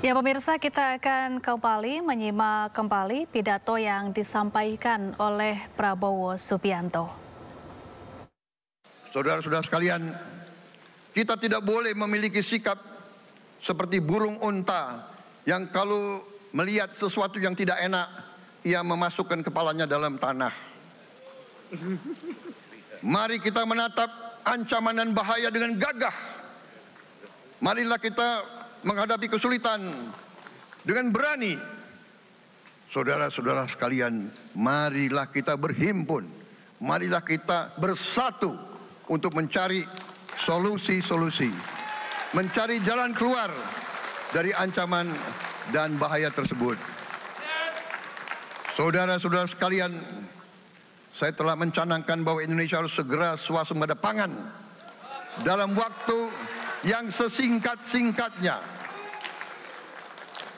Ya pemirsa, kita akan kembali menyimak kembali pidato yang disampaikan oleh Prabowo Subianto. Saudara-saudara sekalian, kita tidak boleh memiliki sikap seperti burung unta yang kalau melihat sesuatu yang tidak enak, ia memasukkan kepalanya dalam tanah. Mari kita menatap ancaman dan bahaya dengan gagah. Marilah kita menghadapi kesulitan dengan berani. Saudara-saudara sekalian, marilah kita berhimpun. Marilah kita bersatu untuk mencari solusi-solusi. Mencari jalan keluar dari ancaman dan bahaya tersebut. Saudara-saudara sekalian, saya telah mencanangkan bahwa Indonesia harus segera swasembada pangan dalam waktu yang sesingkat-singkatnya.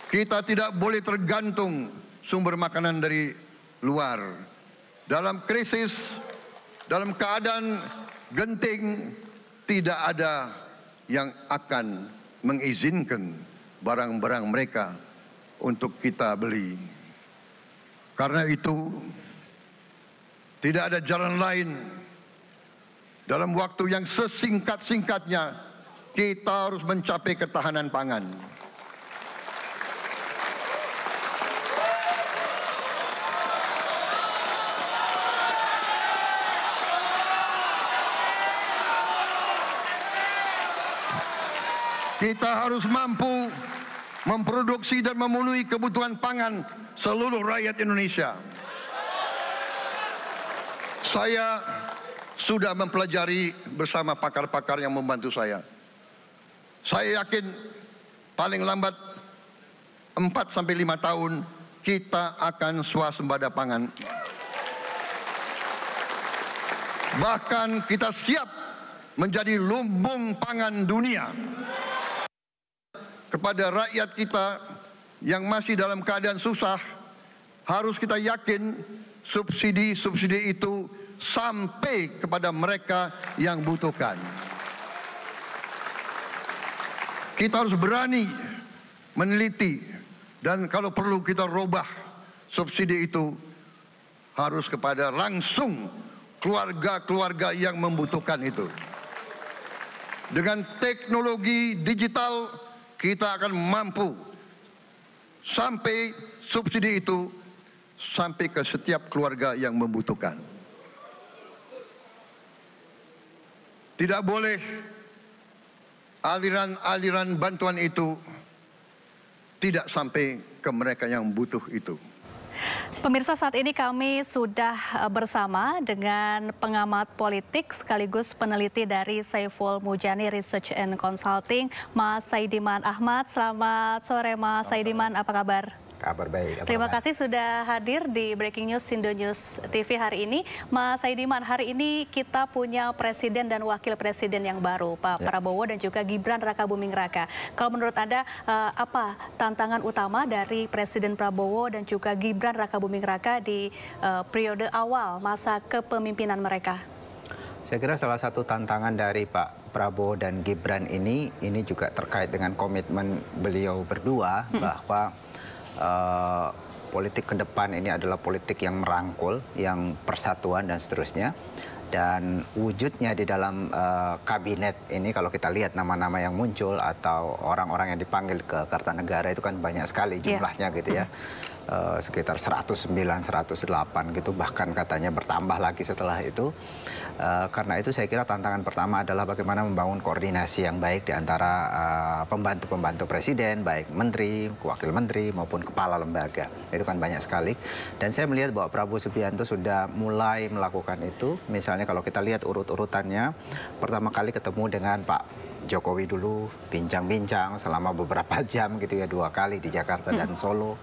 Kita tidak boleh tergantung sumber makanan dari luar. Dalam krisis, dalam keadaan genting, tidak ada yang akan mengizinkan barang-barang mereka untuk kita beli. Karena itu, tidak ada jalan lain. Dalam waktu yang sesingkat-singkatnya, kita harus mencapai ketahanan pangan. Kita harus mampu memproduksi dan memenuhi kebutuhan pangan seluruh rakyat Indonesia. Saya sudah mempelajari bersama pakar-pakar yang membantu saya. Saya yakin paling lambat 4 sampai 5 tahun kita akan swasembada pangan. Bahkan kita siap menjadi lumbung pangan dunia. Kepada rakyat kita yang masih dalam keadaan susah, harus kita yakin subsidi-subsidi itu sampai kepada mereka yang butuhkan. Kita harus berani meneliti dan kalau perlu kita robah subsidi itu harus kepada langsung keluarga-keluarga yang membutuhkan itu. Dengan teknologi digital kita akan mampu sampai subsidi itu sampai ke setiap keluarga yang membutuhkan. Tidak boleh aliran-aliran bantuan itu tidak sampai ke mereka yang butuh itu. Pemirsa, saat ini kami sudah bersama dengan pengamat politik sekaligus peneliti dari Saiful Mujani Research and Consulting, Mas Saidiman Ahmad. Selamat sore Mas Saidiman, apa kabar? Kabar baik. Terima kasih sudah hadir di Breaking News Indo News TV hari ini. Mas Saidiman, hari ini kita punya presiden dan wakil presiden yang baru, Pak Prabowo dan juga Gibran Rakabuming Raka. Kalau menurut Anda, apa tantangan utama dari Presiden Prabowo dan juga Gibran Rakabuming Raka di periode awal masa kepemimpinan mereka? Saya kira salah satu tantangan dari Pak Prabowo dan Gibran ini juga terkait dengan komitmen beliau berdua bahwa politik ke depan ini adalah politik yang merangkul, yang persatuan dan seterusnya. Dan wujudnya di dalam kabinet ini kalau kita lihat nama-nama yang muncul atau orang-orang yang dipanggil ke Kartanegara itu kan banyak sekali jumlahnya gitu ya. Sekitar 109, 108 gitu, bahkan katanya bertambah lagi setelah itu. Karena itu saya kira tantangan pertama adalah bagaimana membangun koordinasi yang baik di antara pembantu-pembantu presiden, baik menteri, wakil menteri maupun kepala lembaga. Itu kan banyak sekali. Dan saya melihat bahwa Prabowo Subianto sudah mulai melakukan itu. Misalnya kalau kita lihat urut-urutannya, pertama kali ketemu dengan Pak Jokowi dulu, bincang-bincang selama beberapa jam gitu ya, 2 kali di Jakarta dan Solo.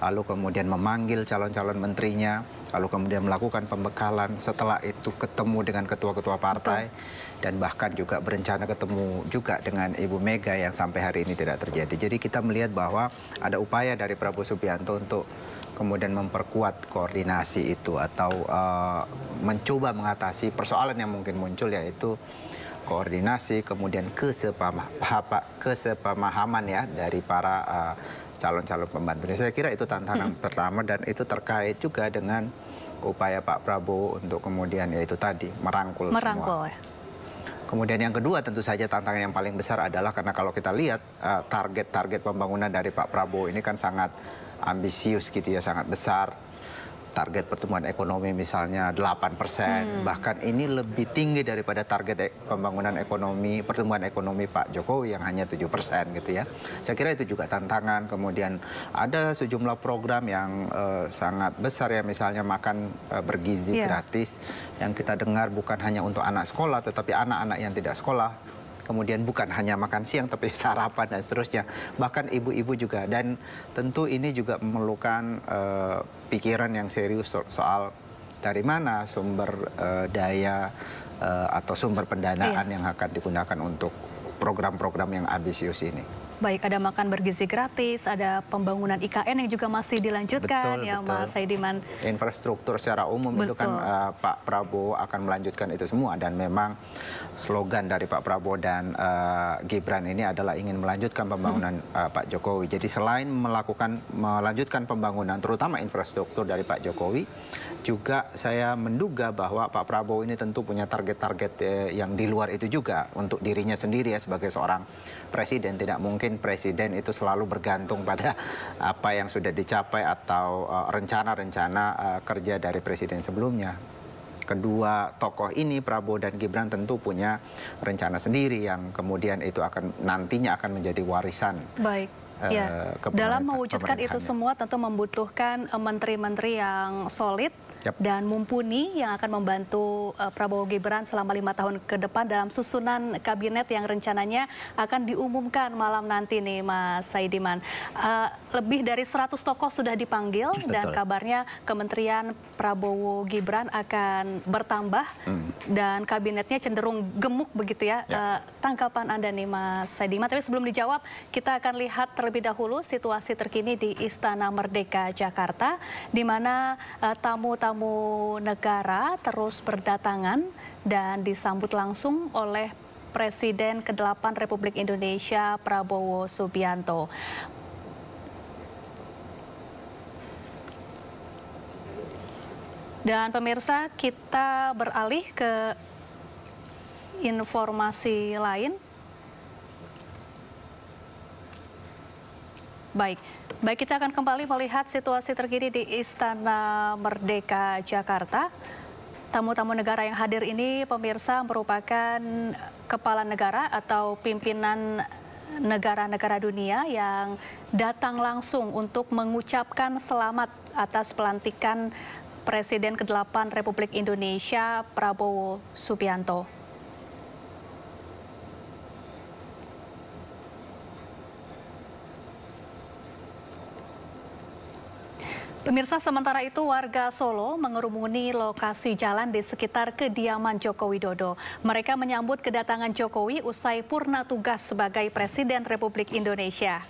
Lalu kemudian memanggil calon-calon menterinya, lalu kemudian melakukan pembekalan. Setelah itu ketemu dengan ketua-ketua partai dan bahkan juga berencana ketemu juga dengan Ibu Mega yang sampai hari ini tidak terjadi. Jadi kita melihat bahwa ada upaya dari Prabowo Subianto untuk kemudian memperkuat koordinasi itu atau mencoba mengatasi persoalan yang mungkin muncul, yaitu koordinasi, kemudian kesepemahaman ya dari para calon-calon pembantu. Saya kira itu tantangan pertama, dan itu terkait juga dengan upaya Pak Prabowo untuk kemudian yaitu tadi merangkul semua. Kemudian yang kedua tentu saja tantangan yang paling besar adalah karena kalau kita lihat target-target pembangunan dari Pak Prabowo ini kan sangat ambisius gitu ya, sangat besar. Target pertumbuhan ekonomi misalnya 8%, bahkan ini lebih tinggi daripada target pertumbuhan ekonomi Pak Jokowi yang hanya 7% gitu ya. Saya kira itu juga tantangan. Kemudian ada sejumlah program yang sangat besar ya, misalnya makan bergizi gratis yang kita dengar bukan hanya untuk anak sekolah, tetapi anak-anak yang tidak sekolah. Kemudian bukan hanya makan siang, tapi sarapan dan seterusnya. Bahkan ibu-ibu juga. Dan tentu ini juga memerlukan pikiran yang serius soal dari mana sumber daya atau sumber pendanaan yang akan digunakan untuk program-program yang ambisius ini. Baik, ada makan bergizi gratis, ada pembangunan IKN yang juga masih dilanjutkan ya Mas Saidiman. Infrastruktur secara umum itu kan Pak Prabowo akan melanjutkan itu semua, dan memang slogan dari Pak Prabowo dan Gibran ini adalah ingin melanjutkan pembangunan Pak Jokowi. Jadi selain melanjutkan pembangunan terutama infrastruktur dari Pak Jokowi, juga saya menduga bahwa Pak Prabowo ini tentu punya target-target yang di luar itu juga untuk dirinya sendiri ya, sebagai seorang presiden. Tidak mungkin presiden itu selalu bergantung pada apa yang sudah dicapai atau rencana-rencana kerja dari presiden sebelumnya. Kedua tokoh ini, Prabowo dan Gibran, tentu punya rencana sendiri yang kemudian itu nantinya akan menjadi warisan. Baik. Ya, dalam mewujudkan itu semua tentu membutuhkan menteri-menteri yang solid dan mumpuni yang akan membantu Prabowo Gibran selama 5 tahun ke depan dalam susunan kabinet yang rencananya akan diumumkan malam nanti nih Mas Saidiman. Lebih dari 100 tokoh sudah dipanggil. Betul. Dan kabarnya Kementerian Prabowo Gibran akan bertambah dan kabinetnya cenderung gemuk begitu ya. Tanggapan Anda nih Mas Saidiman. Tapi sebelum dijawab, kita akan lihat terlebih dahulu situasi terkini di Istana Merdeka Jakarta, di mana tamu-tamu negara terus berdatangan dan disambut langsung oleh Presiden ke-8 Republik Indonesia Prabowo Subianto. Dan pemirsa, kita beralih ke informasi lain. Baik, kita akan kembali melihat situasi terkini di Istana Merdeka Jakarta. Tamu-tamu negara yang hadir ini, pemirsa, merupakan kepala negara atau pimpinan negara-negara dunia yang datang langsung untuk mengucapkan selamat atas pelantikan Presiden ke-8 Republik Indonesia Prabowo Subianto. Pemirsa, sementara itu warga Solo mengerumuni lokasi jalan di sekitar kediaman Joko Widodo. Mereka menyambut kedatangan Jokowi usai purna tugas sebagai Presiden Republik Indonesia.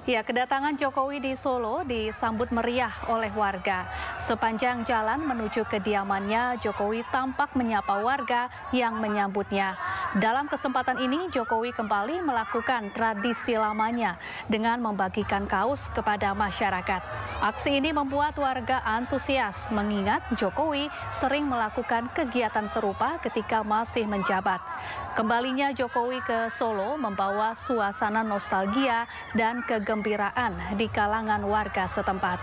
Ya, kedatangan Jokowi di Solo disambut meriah oleh warga. Sepanjang jalan menuju kediamannya, Jokowi tampak menyapa warga yang menyambutnya. Dalam kesempatan ini, Jokowi kembali melakukan tradisi lamanya dengan membagikan kaos kepada masyarakat. Aksi ini membuat warga antusias mengingat Jokowi sering melakukan kegiatan serupa ketika masih menjabat. Kembalinya Jokowi ke Solo membawa suasana nostalgia dan kegembiraan di kalangan warga setempat.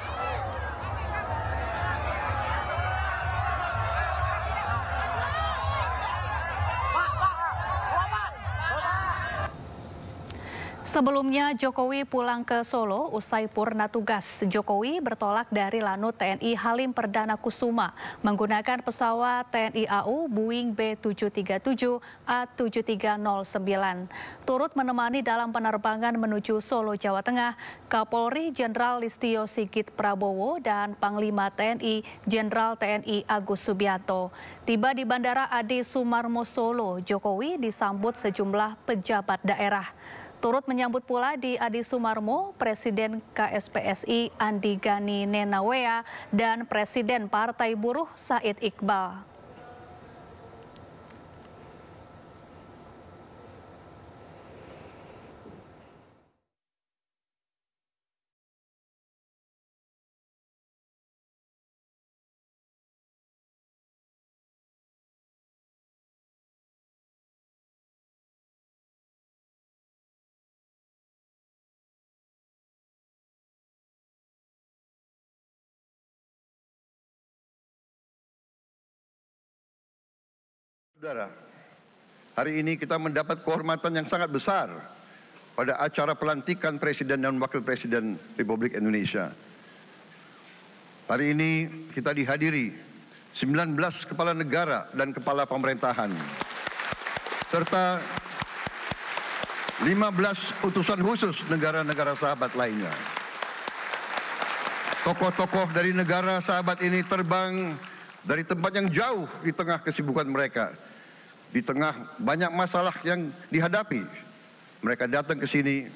Sebelumnya Jokowi pulang ke Solo usai purna tugas. Jokowi bertolak dari Lanut TNI Halim Perdana Kusuma menggunakan pesawat TNI AU Boeing B737 A7309. Turut menemani dalam penerbangan menuju Solo, Jawa Tengah, Kapolri Jenderal Listio Sigit Prabowo dan Panglima TNI Jenderal TNI Agus Subianto. Tiba di Bandara Adi Sumarmo Solo, Jokowi disambut sejumlah pejabat daerah. Turut menyambut pula di Adi Sumarmo Presiden KSPSI Andi Gani Nenawea dan Presiden Partai Buruh Said Iqbal. Saudara, hari ini kita mendapat kehormatan yang sangat besar pada acara pelantikan Presiden dan Wakil Presiden Republik Indonesia. Hari ini kita dihadiri 19 kepala negara dan kepala pemerintahan, serta 15 utusan khusus negara-negara sahabat lainnya. Tokoh-tokoh dari negara sahabat ini terbang dari tempat yang jauh di tengah kesibukan mereka. Di tengah banyak masalah yang dihadapi, mereka datang ke sini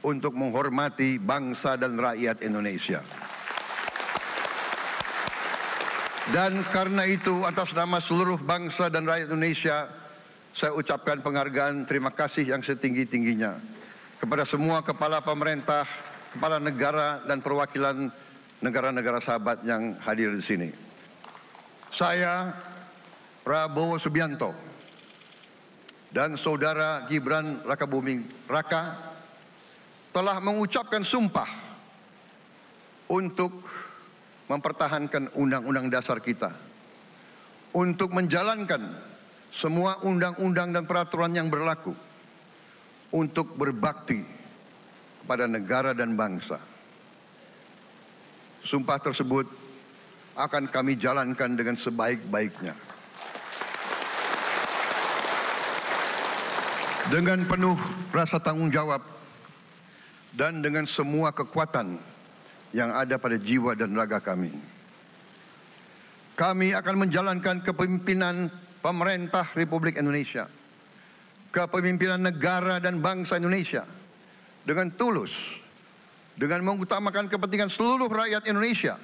untuk menghormati bangsa dan rakyat Indonesia. Dan karena itu, atas nama seluruh bangsa dan rakyat Indonesia, saya ucapkan penghargaan terima kasih yang setinggi-tingginya kepada semua kepala pemerintah, kepala negara, dan perwakilan negara-negara sahabat yang hadir di sini. Saya, Prabowo Subianto, dan Saudara Gibran Rakabuming Raka telah mengucapkan sumpah untuk mempertahankan Undang-Undang Dasar kita, untuk menjalankan semua undang-undang dan peraturan yang berlaku, untuk berbakti kepada negara dan bangsa. Sumpah tersebut akan kami jalankan dengan sebaik-baiknya. Dengan penuh rasa tanggung jawab dan dengan semua kekuatan yang ada pada jiwa dan raga kami. Kami akan menjalankan kepemimpinan pemerintah Republik Indonesia, kepemimpinan negara dan bangsa Indonesia dengan tulus, dengan mengutamakan kepentingan seluruh rakyat Indonesia,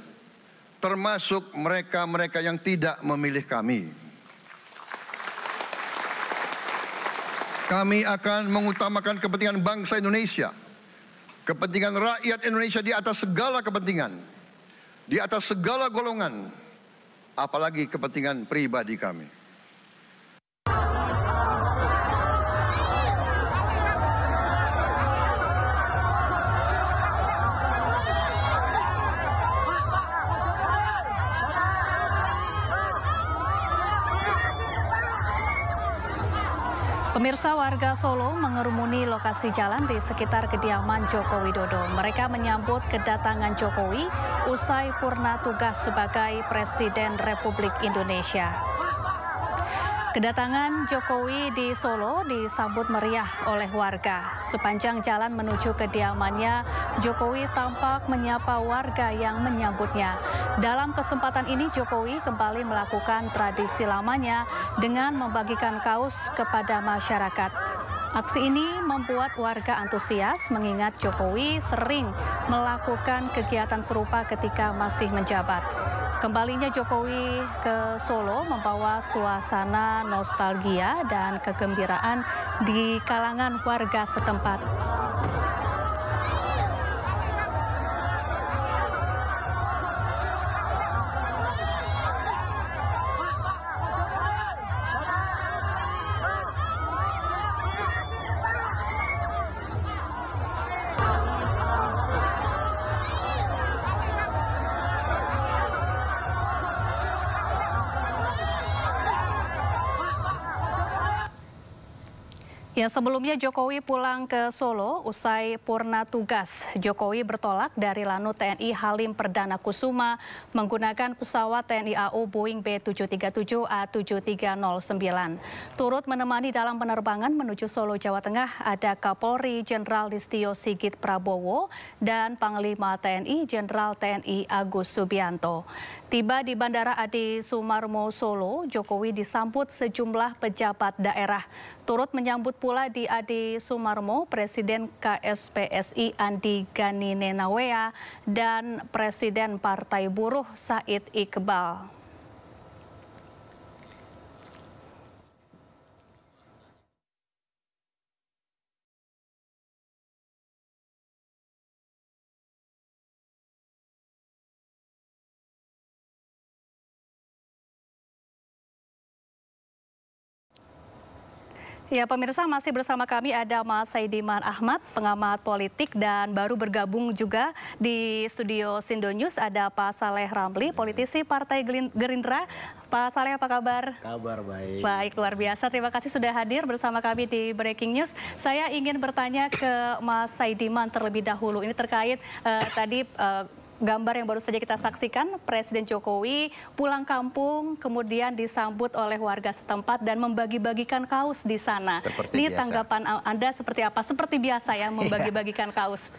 termasuk mereka-mereka yang tidak memilih kami. Kami akan mengutamakan kepentingan bangsa Indonesia, kepentingan rakyat Indonesia di atas segala kepentingan, di atas segala golongan, apalagi kepentingan pribadi kami. Pemirsa, warga Solo mengerumuni lokasi jalan di sekitar kediaman Joko Widodo. Mereka menyambut kedatangan Jokowi usai purna tugas sebagai Presiden Republik Indonesia. Kedatangan Jokowi di Solo disambut meriah oleh warga. Sepanjang jalan menuju kediamannya, Jokowi tampak menyapa warga yang menyambutnya. Dalam kesempatan ini, Jokowi kembali melakukan tradisi lamanya dengan membagikan kaos kepada masyarakat. Aksi ini membuat warga antusias mengingat Jokowi sering melakukan kegiatan serupa ketika masih menjabat. Kembalinya Jokowi ke Solo membawa suasana nostalgia dan kegembiraan di kalangan warga setempat. Ya, sebelumnya Jokowi pulang ke Solo usai purna tugas. Jokowi bertolak dari Lanut TNI Halim Perdana Kusuma menggunakan pesawat TNI AU Boeing B737A7309. Turut menemani dalam penerbangan menuju Solo, Jawa Tengah ada Kapolri Jenderal Listio Sigit Prabowo dan Panglima TNI Jenderal TNI Agus Subianto. Tiba di Bandara Adi Sumarmo Solo, Jokowi disambut sejumlah pejabat daerah. Turut menyambut pula di Adi Sumarmo Presiden KSPSI Andi Gani Nenawea dan Presiden Partai Buruh Said Iqbal. Ya, pemirsa, masih bersama kami ada Mas Saidiman Ahmad, pengamat politik, dan baru bergabung juga di studio Sindo News ada Pak Saleh Ramli, politisi Partai Gerindra. Pak Saleh, apa kabar? Kabar baik. Baik, luar biasa. Terima kasih sudah hadir bersama kami di Breaking News. Saya ingin bertanya ke Mas Saidiman terlebih dahulu. Ini terkait tadi gambar yang baru saja kita saksikan, Presiden Jokowi pulang kampung, kemudian disambut oleh warga setempat dan membagi-bagikan kaos di sana. Seperti Ini biasa. tanggapan Anda seperti apa? Seperti biasa ya, membagi-bagikan kaos.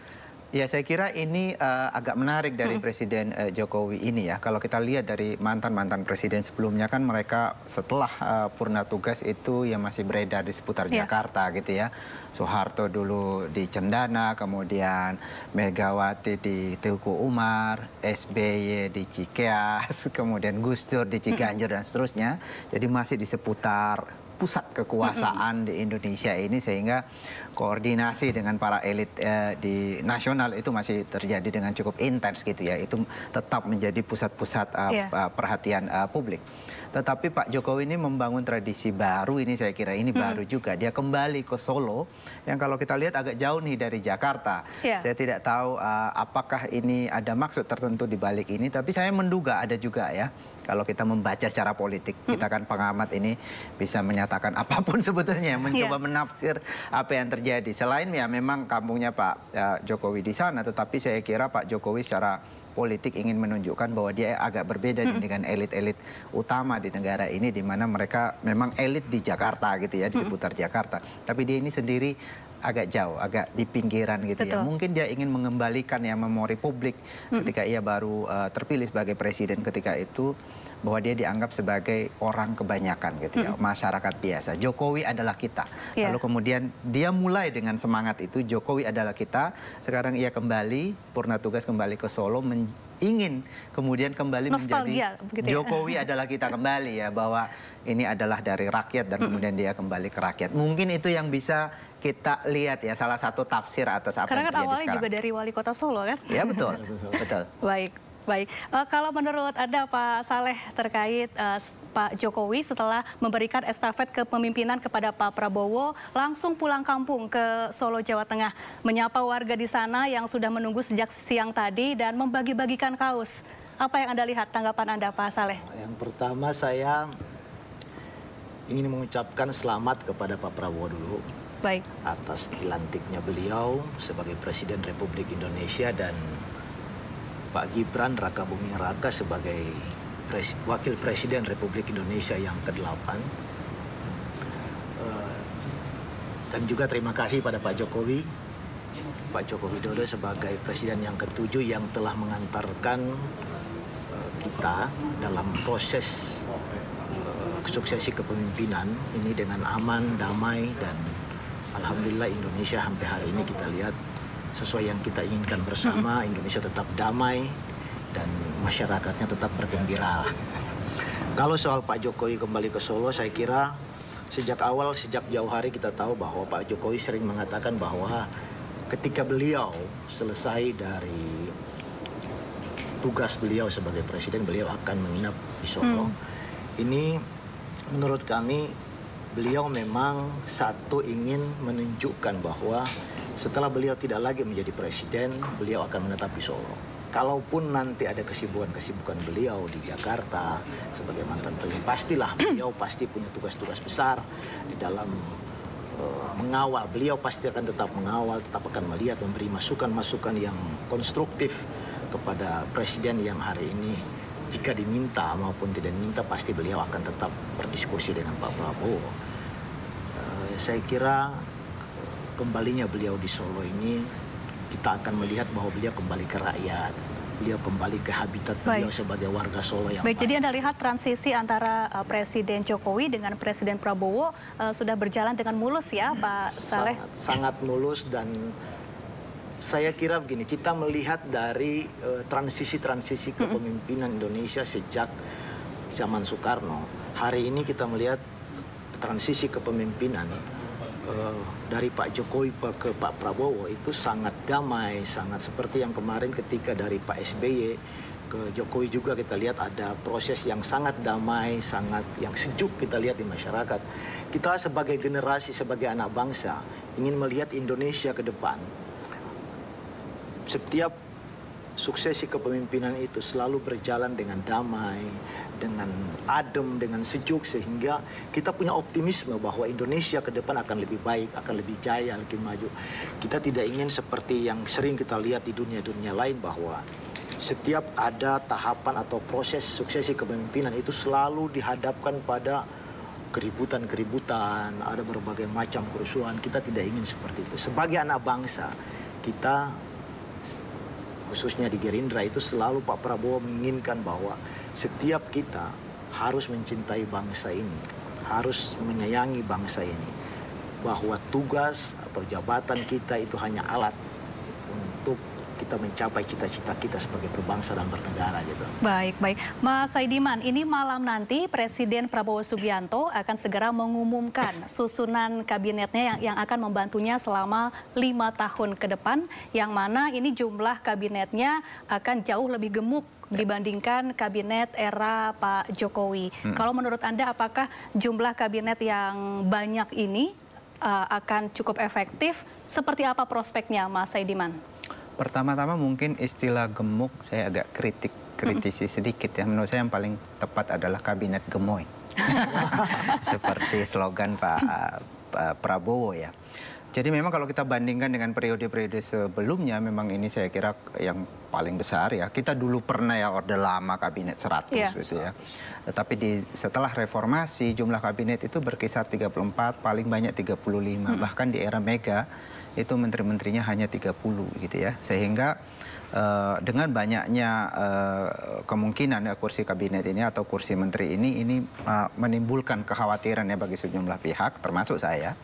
Ya, saya kira ini agak menarik dari Presiden Jokowi ini ya. Kalau kita lihat dari mantan-mantan presiden sebelumnya kan mereka setelah purna tugas itu ya masih beredar di seputar Jakarta gitu ya. Soeharto dulu di Cendana, kemudian Megawati di Teuku Umar, SBY di Cikeas, kemudian Gus Dur di Ciganjur dan seterusnya. Jadi masih di seputar pusat kekuasaan di Indonesia ini, sehingga koordinasi dengan para elit di nasional itu masih terjadi dengan cukup intens gitu ya. Itu tetap menjadi pusat-pusat perhatian publik. Tetapi Pak Jokowi ini membangun tradisi baru, ini saya kira ini baru juga. Dia kembali ke Solo yang kalau kita lihat agak jauh nih dari Jakarta. Saya tidak tahu apakah ini ada maksud tertentu di balik ini, tapi saya menduga ada juga ya. Kalau kita membaca secara politik, kita kan pengamat ini bisa menyatakan apapun sebetulnya, mencoba menafsir apa yang terjadi. Selain ya memang kampungnya Pak Jokowi di sana, tetapi saya kira Pak Jokowi secara politik ingin menunjukkan bahwa dia agak berbeda dengan elit-elit utama di negara ini, di mana mereka memang elit di Jakarta gitu ya, di seputar Jakarta. Tapi dia ini sendiri agak jauh, agak di pinggiran gitu ya. Mungkin dia ingin mengembalikan ya memori publik ketika ia baru terpilih sebagai presiden ketika itu, bahwa dia dianggap sebagai orang kebanyakan gitu ya, masyarakat biasa. Jokowi adalah kita. Lalu kemudian dia mulai dengan semangat itu, Jokowi adalah kita. Sekarang ia kembali, purna tugas kembali ke Solo, ingin kemudian kembali nostalgia, menjadi Jokowi adalah kita kembali ya, bahwa ini adalah dari rakyat dan kemudian dia kembali ke rakyat. Mungkin itu yang bisa kita lihat ya, salah satu tafsir atas apa karena yang kan terjadi awalnya sekarang. juga dari wali kota Solo kan? Ya betul, betul. Baik. Kalau menurut Anda Pak Saleh terkait Pak Jokowi setelah memberikan estafet kepemimpinan kepada Pak Prabowo, langsung pulang kampung ke Solo, Jawa Tengah, menyapa warga di sana yang sudah menunggu sejak siang tadi dan membagi-bagikan kaos. Apa yang Anda lihat, tanggapan Anda Pak Saleh? Yang pertama saya ingin mengucapkan selamat kepada Pak Prabowo dulu. Baik. Atas dilantiknya beliau sebagai Presiden Republik Indonesia dan Pak Gibran Raka Buming Raka sebagai Wakil Presiden Republik Indonesia yang ke-8. Dan juga terima kasih pada Pak Jokowi, Pak Joko Widodo sebagai Presiden yang ke-7 yang telah mengantarkan kita dalam proses suksesi kepemimpinan ini dengan aman, damai, dan alhamdulillah Indonesia sampai hari ini kita lihat sesuai yang kita inginkan bersama. Indonesia tetap damai dan masyarakatnya tetap bergembira. Kalau soal Pak Jokowi kembali ke Solo, saya kira sejak awal, sejak jauh hari kita tahu bahwa Pak Jokowi sering mengatakan bahwa ketika beliau selesai dari tugas beliau sebagai presiden, beliau akan menginap di Solo. Ini menurut kami beliau memang satu ingin menunjukkan bahwa setelah beliau tidak lagi menjadi presiden, beliau akan menetap di Solo. Kalaupun nanti ada kesibukan-kesibukan beliau di Jakarta sebagai mantan presiden, pastilah beliau pasti punya tugas-tugas besar di dalam mengawal. Beliau pasti akan tetap mengawal, tetap akan melihat, memberi masukan-masukan yang konstruktif kepada presiden yang hari ini jika diminta maupun tidak diminta, pasti beliau akan tetap berdiskusi dengan Pak Prabowo. Saya kira kembalinya beliau di Solo ini, kita akan melihat bahwa beliau kembali ke rakyat, beliau kembali ke habitat beliau sebagai warga Solo yang baik. Jadi Anda lihat transisi antara Presiden Jokowi dengan Presiden Prabowo sudah berjalan dengan mulus ya Pak Saleh? Sangat mulus, dan saya kira begini, kita melihat dari transisi-transisi kepemimpinan Indonesia sejak zaman Soekarno. Hari ini kita melihat transisi kepemimpinan dari Pak Jokowi ke Pak Prabowo itu sangat damai, sangat seperti yang kemarin ketika dari Pak SBY ke Jokowi juga kita lihat ada proses yang sangat damai, sangat yang sejuk kita lihat di masyarakat. Kita sebagai generasi, sebagai anak bangsa ingin melihat Indonesia ke depan. Setiap suksesi kepemimpinan itu selalu berjalan dengan damai, dengan adem, dengan sejuk, sehingga kita punya optimisme bahwa Indonesia ke depan akan lebih baik, akan lebih jaya, lebih maju. Kita tidak ingin seperti yang sering kita lihat di dunia-dunia lain, bahwa setiap ada tahapan atau proses suksesi kepemimpinan itu selalu dihadapkan pada keributan-keributan, ada berbagai macam kerusuhan. Kita tidak ingin seperti itu. Sebagai anak bangsa, kita khususnya di Gerindra itu selalu Pak Prabowo menginginkan bahwa setiap kita harus mencintai bangsa ini, harus menyayangi bangsa ini, bahwa tugas atau jabatan kita itu hanya alat untuk kita mencapai cita-cita kita sebagai berbangsa dan bernegara gitu. Baik, baik. Mas Saidiman, ini malam nanti Presiden Prabowo Subianto akan segera mengumumkan susunan kabinetnya yang akan membantunya selama 5 tahun ke depan, yang mana ini jumlah kabinetnya akan jauh lebih gemuk dibandingkan kabinet era Pak Jokowi. Kalau menurut Anda, apakah jumlah kabinet yang banyak ini akan cukup efektif? Seperti apa prospeknya, Mas Saidiman? Pertama-tama mungkin istilah gemuk saya agak kritisi sedikit ya. Menurut saya yang paling tepat adalah kabinet gemoy. Seperti slogan Pak Prabowo ya. Jadi memang kalau kita bandingkan dengan periode-periode sebelumnya, memang ini saya kira yang paling besar ya. Kita dulu pernah ya Orde Lama kabinet 100 gitu ya. Tetapi setelah reformasi jumlah kabinet itu berkisar 34, paling banyak 35. Bahkan di era Mega itu menteri-menterinya hanya 30 gitu ya. Sehingga dengan banyaknya kemungkinan ya kursi kabinet ini atau kursi menteri ini menimbulkan kekhawatiran ya bagi sejumlah pihak, termasuk saya,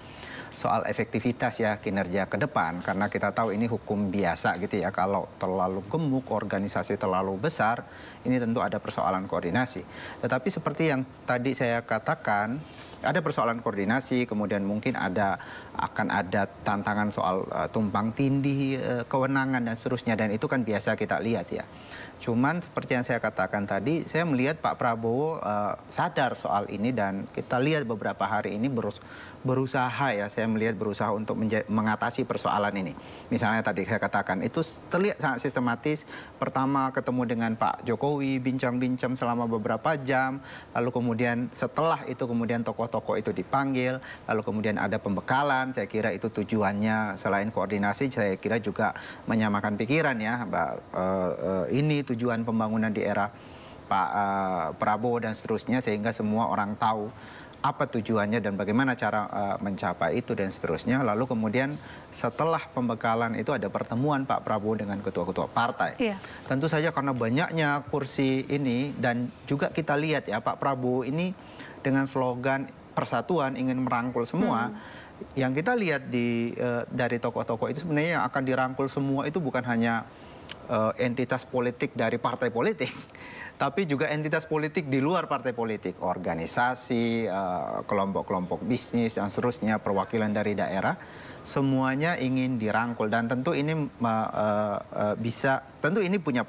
soal efektivitas ya kinerja ke depan. Karena kita tahu ini hukum biasa gitu ya, kalau terlalu gemuk, organisasi terlalu besar, ini tentu ada persoalan koordinasi. Tetapi seperti yang tadi saya katakan, ada persoalan koordinasi, kemudian mungkin akan ada tantangan soal tumpang tindih, kewenangan dan seterusnya, dan itu kan biasa kita lihat ya. Cuman seperti yang saya katakan tadi, saya melihat Pak Prabowo sadar soal ini, dan kita lihat beberapa hari ini berusaha ya, saya melihat berusaha untuk mengatasi persoalan ini. Misalnya tadi saya katakan, itu terlihat sangat sistematis. Pertama ketemu dengan Pak Jokowi, bincang-bincang selama beberapa jam, lalu kemudian setelah itu kemudian tokoh-tokoh itu dipanggil, lalu kemudian ada pembekalan. Saya kira itu tujuannya selain koordinasi, saya kira juga menyamakan pikiran ya, ini tujuan pembangunan di era Pak Prabowo dan seterusnya, sehingga semua orang tahu apa tujuannya dan bagaimana cara mencapai itu dan seterusnya. Lalu kemudian setelah pembekalan itu ada pertemuan Pak Prabowo dengan ketua-ketua partai. Tentu saja karena banyaknya kursi ini, dan juga kita lihat ya Pak Prabowo ini dengan slogan persatuan, ingin merangkul semua. Yang kita lihat dari tokoh-tokoh itu sebenarnya yang akan dirangkul semua itu bukan hanya entitas politik dari partai politik, tapi juga entitas politik di luar partai politik, organisasi, kelompok-kelompok bisnis, dan seterusnya, perwakilan dari daerah, semuanya ingin dirangkul. Dan tentu ini tentu ini punya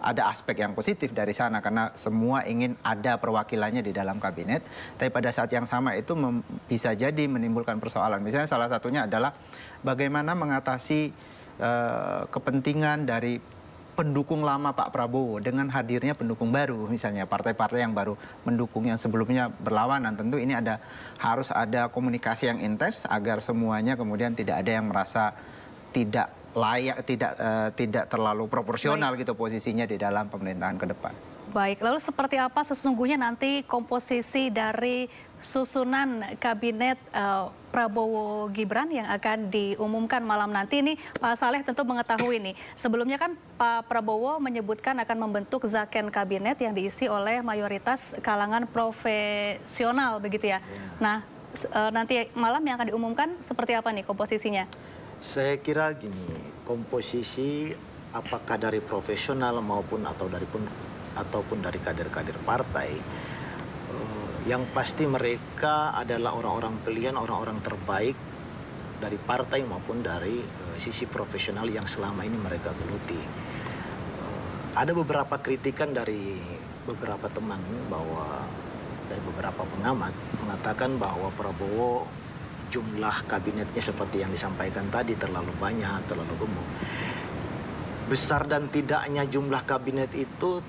ada aspek yang positif dari sana, karena semua ingin ada perwakilannya di dalam kabinet. Tapi pada saat yang sama itu bisa jadi menimbulkan persoalan. Misalnya salah satunya adalah bagaimana mengatasi kepentingan dari pendukung lama Pak Prabowo dengan hadirnya pendukung baru, misalnya partai-partai yang baru mendukung yang sebelumnya berlawanan. Tentu ini harus ada komunikasi yang intens agar semuanya kemudian tidak ada yang merasa tidak layak, tidak terlalu proporsional gitu posisinya di dalam pemerintahan ke depan. Baik, lalu seperti apa sesungguhnya nanti komposisi dari susunan kabinet Prabowo Gibran yang akan diumumkan malam nanti? Ini Pak Saleh tentu mengetahui nih. Sebelumnya kan Pak Prabowo menyebutkan akan membentuk Zaken kabinet yang diisi oleh mayoritas kalangan profesional begitu ya. Nah, nanti malam yang akan diumumkan seperti apa nih komposisinya? Saya kira gini, komposisi apakah dari profesional ataupun dari kader-kader partai, yang pasti mereka adalah orang-orang pilihan, orang-orang terbaik dari partai maupun dari sisi profesional yang selama ini mereka geluti. Ada beberapa kritikan dari beberapa teman dari beberapa pengamat mengatakan bahwa Prabowo jumlah kabinetnya seperti yang disampaikan tadi terlalu banyak, terlalu gemuk. besar dan tidaknya jumlah kabinet itu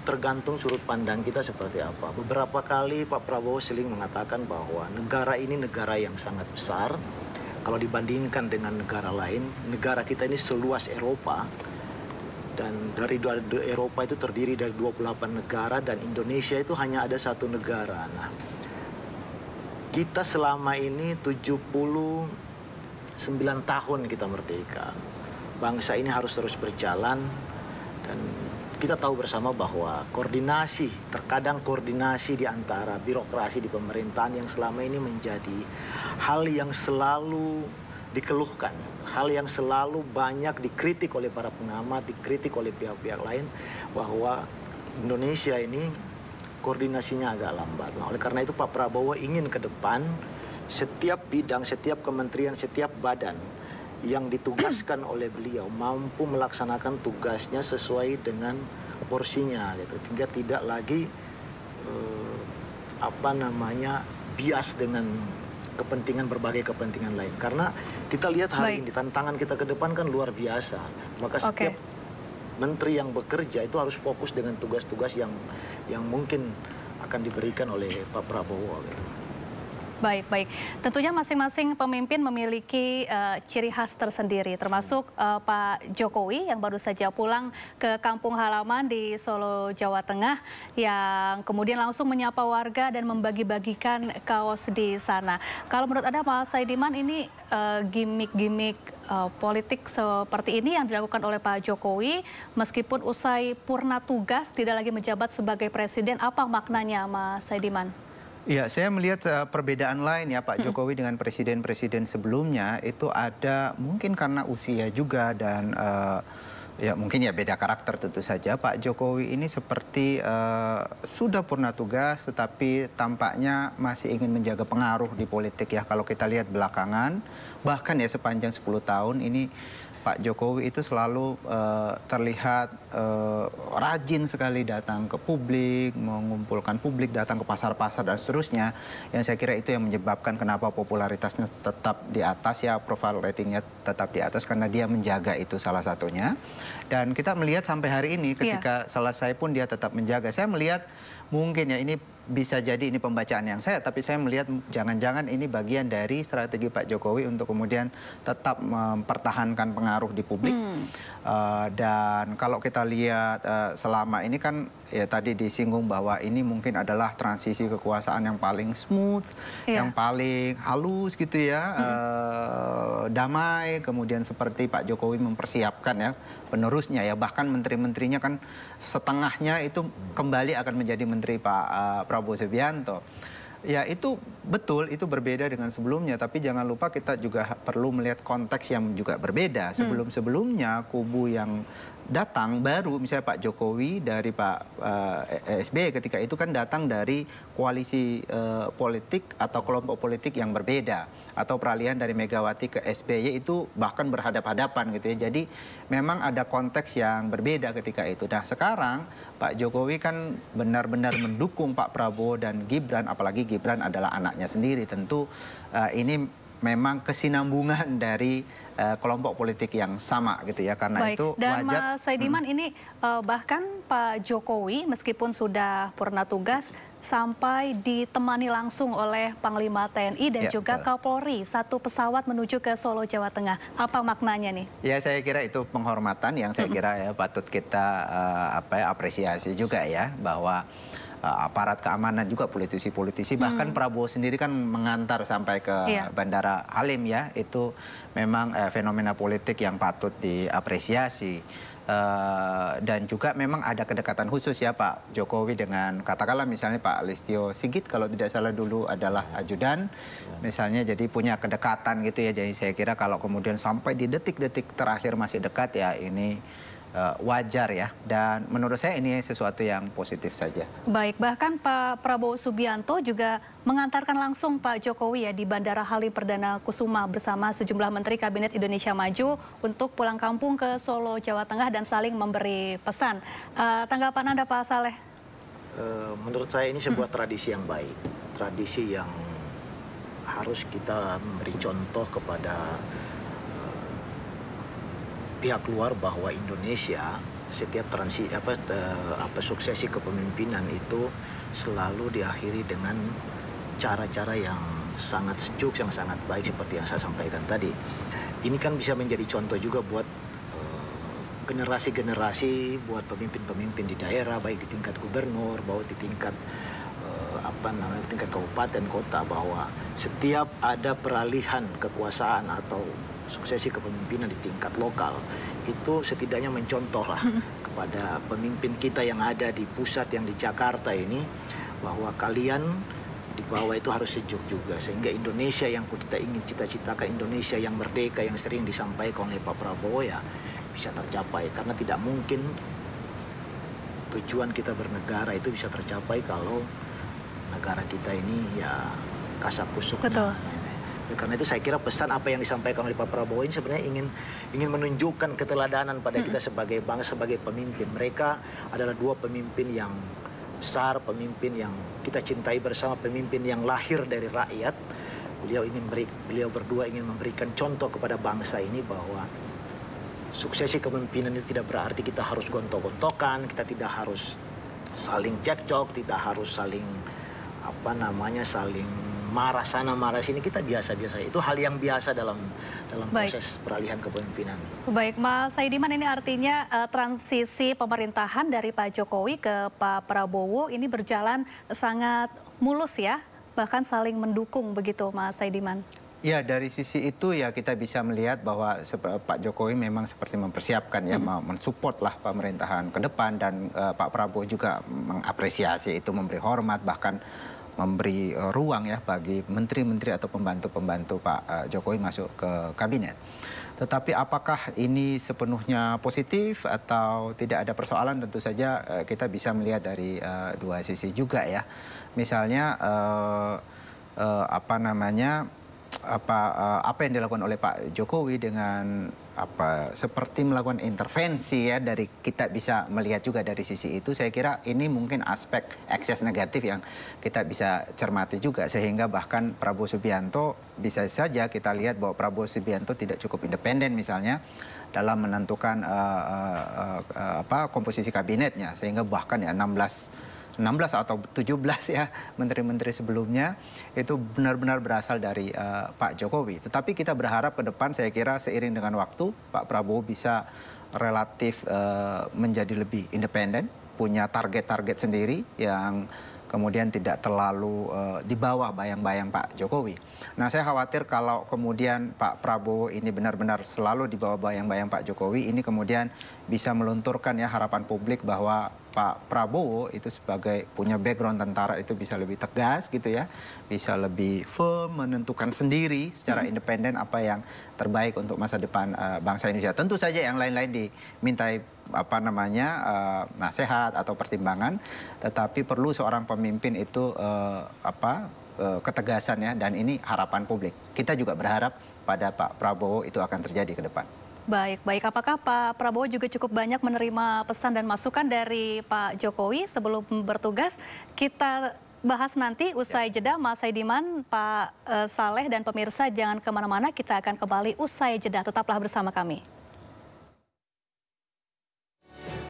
tergantung sudut pandang kita seperti apa. Beberapa kali Pak Prabowo sering mengatakan bahwa negara ini negara yang sangat besar. Kalau dibandingkan dengan negara lain, negara kita ini seluas Eropa. Dan dari Eropa itu terdiri dari 28 negara dan Indonesia itu hanya ada satu negara. Nah, kita selama ini 79 tahun kita merdeka. Bangsa ini harus terus berjalan dan kita tahu bersama bahwa terkadang koordinasi di antara birokrasi di pemerintahan yang selama ini menjadi hal yang selalu dikeluhkan, hal yang selalu banyak dikritik oleh para pengamat, dikritik oleh pihak-pihak lain, bahwa Indonesia ini koordinasinya agak lambat. Nah, oleh karena itu Pak Prabowo ingin ke depan setiap bidang, setiap kementerian, setiap badan yang ditugaskan oleh beliau mampu melaksanakan tugasnya sesuai dengan porsinya, gitu. Sehingga tidak lagi bias dengan berbagai kepentingan lain. Karena kita lihat hari ini tantangan kita ke depan kan luar biasa. Maka setiap menteri yang bekerja itu harus fokus dengan tugas-tugas yang mungkin akan diberikan oleh Pak Prabowo, gitu. Baik. Tentunya masing-masing pemimpin memiliki ciri khas tersendiri, termasuk Pak Jokowi yang baru saja pulang ke kampung halaman di Solo, Jawa Tengah, yang kemudian langsung menyapa warga dan membagi-bagikan kaos di sana. Kalau menurut Anda, Mas Saidiman, ini gimmick-gimmick politik seperti ini yang dilakukan oleh Pak Jokowi, meskipun usai purna tugas tidak lagi menjabat sebagai presiden, apa maknanya, Mas Saidiman? Ya, saya melihat perbedaan lain ya Pak Jokowi dengan presiden-presiden sebelumnya itu ada mungkin karena usia juga dan ya mungkin ya beda karakter tentu saja. Pak Jokowi ini seperti sudah purna tugas tetapi tampaknya masih ingin menjaga pengaruh di politik ya. Kalau kita lihat belakangan bahkan ya sepanjang 10 tahun ini Pak Jokowi itu selalu terlihat rajin sekali datang ke publik, mengumpulkan publik, datang ke pasar-pasar dan seterusnya. Yang saya kira itu yang menyebabkan kenapa popularitasnya tetap di atas ya, profile ratingnya tetap di atas karena dia menjaga itu salah satunya. Dan kita melihat sampai hari ini ketika selesai pun dia tetap menjaga. Saya melihat mungkin ya ini bisa jadi ini pembacaan yang tapi saya melihat jangan-jangan ini bagian dari strategi Pak Jokowi untuk kemudian tetap mempertahankan pengaruh di publik. Dan kalau kita lihat selama ini kan ya tadi disinggung bahwa ini mungkin adalah transisi kekuasaan yang paling smooth, yang paling halus gitu ya, damai. Kemudian seperti Pak Jokowi mempersiapkan ya penerusnya ya, bahkan menteri-menterinya kan setengahnya itu kembali akan menjadi menteri Pak Prabowo Subianto. Ya itu betul, itu berbeda dengan sebelumnya. Tapi jangan lupa kita juga perlu melihat konteks yang juga berbeda. Sebelum-sebelumnya kubu yang datang baru, misalnya Pak Jokowi dari Pak SBY ketika itu kan datang dari koalisi politik atau kelompok politik yang berbeda. Atau peralihan dari Megawati ke SBY itu bahkan berhadap-hadapan gitu ya. Jadi memang ada konteks yang berbeda ketika itu. Nah sekarang Pak Jokowi kan benar-benar mendukung Pak Prabowo dan Gibran, apalagi Gibran adalah anaknya sendiri. Tentu ini memang kesinambungan dari kelompok politik yang sama gitu ya, karena itu dan wajar. Mas Saidiman ini bahkan Pak Jokowi meskipun sudah purna tugas sampai ditemani langsung oleh Panglima TNI dan juga Kapolri satu pesawat menuju ke Solo, Jawa Tengah. Apa maknanya nih? Ya saya kira itu penghormatan yang saya kira ya patut kita apresiasi juga ya, bahwa aparat keamanan juga politisi-politisi bahkan Prabowo sendiri kan mengantar sampai ke Bandara Halim ya, itu memang fenomena politik yang patut diapresiasi. Dan juga memang ada kedekatan khusus ya Pak Jokowi dengan katakanlah misalnya Pak Listio Sigit kalau tidak salah dulu adalah ajudan misalnya, jadi punya kedekatan gitu ya. Jadi saya kira kalau kemudian sampai di detik-detik terakhir masih dekat ya ini wajar ya, dan menurut saya ini sesuatu yang positif saja. Baik, bahkan Pak Prabowo Subianto juga mengantarkan langsung Pak Jokowi ya di Bandara Halim Perdana Kusuma bersama sejumlah Menteri Kabinet Indonesia Maju untuk pulang kampung ke Solo, Jawa Tengah dan saling memberi pesan. Tanggapan Anda Pak Saleh? Menurut saya ini sebuah tradisi yang baik, tradisi yang harus kita memberi contoh kepada pihak luar bahwa Indonesia setiap suksesi kepemimpinan itu selalu diakhiri dengan cara-cara yang sangat sejuk, yang sangat baik seperti yang saya sampaikan tadi. Ini kan bisa menjadi contoh juga buat generasi-generasi, buat pemimpin-pemimpin di daerah, baik di tingkat gubernur, baik di tingkat tingkat kabupaten kota, bahwa setiap ada peralihan kekuasaan atau suksesi kepemimpinan di tingkat lokal itu setidaknya mencontohlah kepada pemimpin kita yang ada di pusat, yang di Jakarta ini, bahwa kalian di bawah itu harus sejuk juga, sehingga Indonesia yang kita ingin cita-citakan, Indonesia yang merdeka yang sering disampaikan oleh Pak Prabowo ya bisa tercapai. Karena tidak mungkin tujuan kita bernegara itu bisa tercapai kalau negara kita ini ya kasak-kusuknya. Betul. Karena itu saya kira pesan apa yang disampaikan oleh Pak Prabowo ini sebenarnya ingin menunjukkan keteladanan pada kita sebagai bangsa, sebagai pemimpin. Mereka adalah dua pemimpin yang besar, pemimpin yang kita cintai bersama, pemimpin yang lahir dari rakyat. Beliau berdua ingin memberikan contoh kepada bangsa ini bahwa suksesi kepemimpinan itu tidak berarti kita harus gontok-gontokan, kita tidak harus saling cekcok, tidak harus saling saling marah sana marah sini. Kita biasa-biasa, itu hal yang biasa dalam proses peralihan kepemimpinan. Baik, Mas Saidiman, ini artinya transisi pemerintahan dari Pak Jokowi ke Pak Prabowo ini berjalan sangat mulus ya, bahkan saling mendukung begitu, Mas Saidiman. Ya, dari sisi itu ya kita bisa melihat bahwa Pak Jokowi memang seperti mempersiapkan ya, mensupport lah pemerintahan ke depan, dan Pak Prabowo juga mengapresiasi itu, memberi hormat, bahkan memberi ruang ya bagi menteri-menteri atau pembantu-pembantu Pak Jokowi masuk ke kabinet. Tetapi apakah ini sepenuhnya positif atau tidak ada persoalan, tentu saja kita bisa melihat dari dua sisi juga ya. Misalnya apa yang dilakukan oleh Pak Jokowi dengan seperti melakukan intervensi ya, dari kita bisa melihat juga dari sisi itu. Saya kira ini mungkin aspek ekses negatif yang kita bisa cermati juga, sehingga bahkan Prabowo Subianto bisa saja kita lihat bahwa Prabowo Subianto tidak cukup independen misalnya dalam menentukan komposisi kabinetnya, sehingga bahkan ya 16 atau 17 ya menteri-menteri sebelumnya itu benar-benar berasal dari Pak Jokowi. Tetapi kita berharap ke depan, saya kira seiring dengan waktu Pak Prabowo bisa relatif menjadi lebih independen, punya target-target sendiri yang kemudian tidak terlalu di bawah bayang-bayang Pak Jokowi. Nah, saya khawatir kalau kemudian Pak Prabowo ini benar-benar selalu di bawah bayang-bayang Pak Jokowi, ini kemudian bisa melunturkan ya harapan publik bahwa Pak Prabowo itu sebagai punya background tentara itu bisa lebih tegas gitu ya, bisa lebih firm menentukan sendiri secara independen apa yang terbaik untuk masa depan bangsa Indonesia. Tentu saja yang lain-lain dimintai nasihat atau pertimbangan, tetapi perlu seorang pemimpin itu ketegasan ya, dan ini harapan publik. Kita juga berharap pada Pak Prabowo itu akan terjadi ke depan. Baik. Apakah Pak Prabowo juga cukup banyak menerima pesan dan masukan dari Pak Jokowi sebelum bertugas? Kita bahas nanti usai jeda, Mas Saidiman, Pak Saleh, dan pemirsa jangan kemana-mana. Kita akan kembali usai jeda. Tetaplah bersama kami.